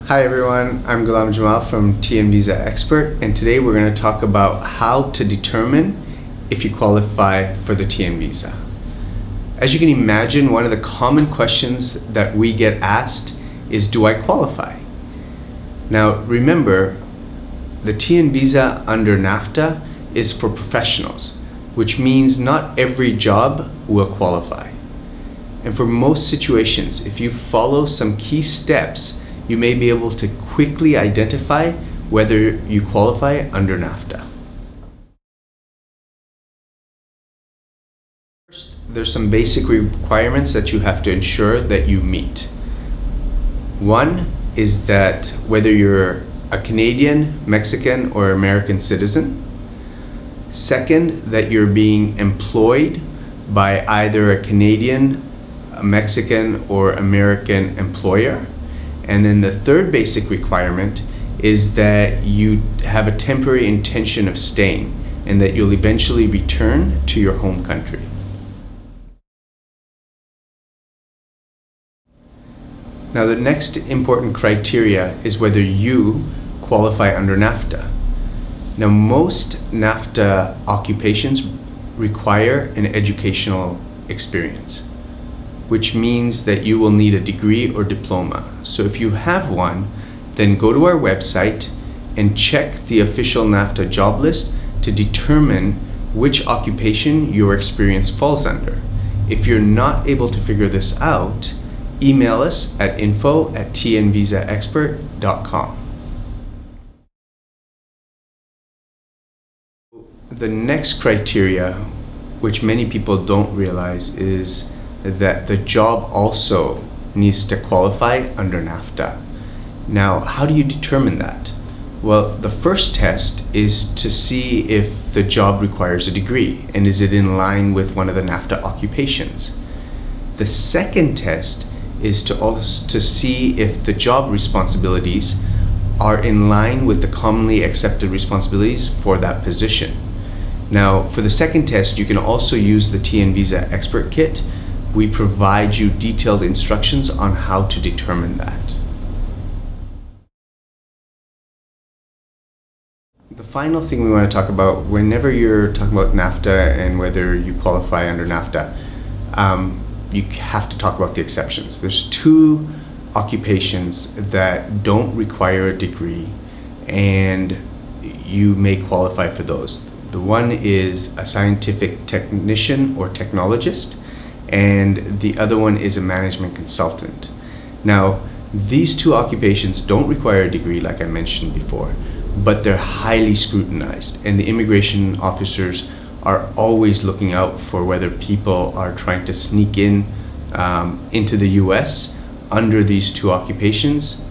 Hi everyone, I'm Ghulam Jamal from TN Visa Expert, and today we're going to talk about how to determine if you qualify for the TN Visa. As you can imagine, one of the common questions that we get asked is, do I qualify? Now remember, the TN Visa under NAFTA is for professionals, which means not every job will qualify. And for most situations, if you follow some key steps, you may be able to quickly identify whether you qualify under NAFTA. First, there's some basic requirements that you have to ensure that you meet. One is that whether you're a Canadian, Mexican, or American citizen. Second, that you're being employed by either a Canadian, a Mexican, or American employer. And then the third basic requirement is that you have a temporary intention of staying and that you'll eventually return to your home country. Now, the next important criteria is whether you qualify under NAFTA. Now, most NAFTA occupations require an educational experience, which means that you will need a degree or diploma. So if you have one, then go to our website and check the official NAFTA job list to determine which occupation your experience falls under. If you're not able to figure this out, email us at info@tnvisaexpert.com. The next criteria, which many people don't realize, is that the job also needs to qualify under NAFTA. Now, how do you determine that? Well, the first test is to see if the job requires a degree and is it in line with one of the NAFTA occupations. The second test is to see if the job responsibilities are in line with the commonly accepted responsibilities for that position. Now, for the second test, you can also use the TN Visa Expert Kit. We provide you detailed instructions on how to determine that. The final thing we want to talk about, whenever you're talking about NAFTA and whether you qualify under NAFTA, you have to talk about the exceptions. There's two occupations that don't require a degree and you may qualify for those. The one is a scientific technician or technologist, and the other one is a management consultant. Now, these two occupations don't require a degree, like I mentioned before, but they're highly scrutinized, and the immigration officers are always looking out for whether people are trying to sneak into the US under these two occupations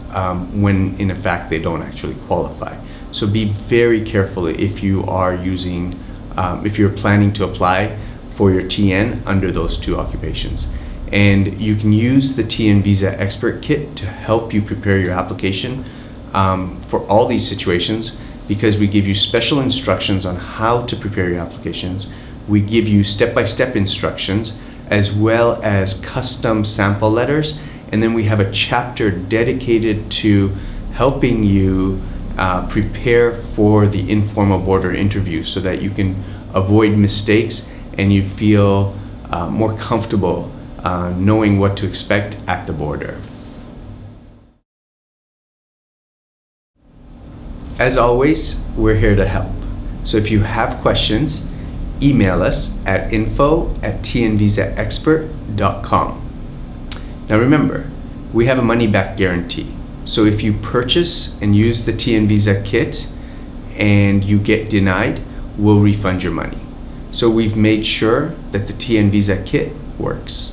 when in fact they don't actually qualify. So be very careful if you are if you're planning to apply for your TN under those two occupations. And you can use the TN Visa Expert Kit to help you prepare your application for all these situations, because we give you special instructions on how to prepare your applications. We give you step-by-step instructions as well as custom sample letters, and then we have a chapter dedicated to helping you prepare for the informal border interview so that you can avoid mistakes and you feel more comfortable knowing what to expect at the border. As always, we're here to help. So if you have questions, email us at info@tnvisaexpert.com. Now remember, we have a money-back guarantee. So if you purchase and use the TN Visa Kit and you get denied, we'll refund your money. So we've made sure that the TN Visa Kit works.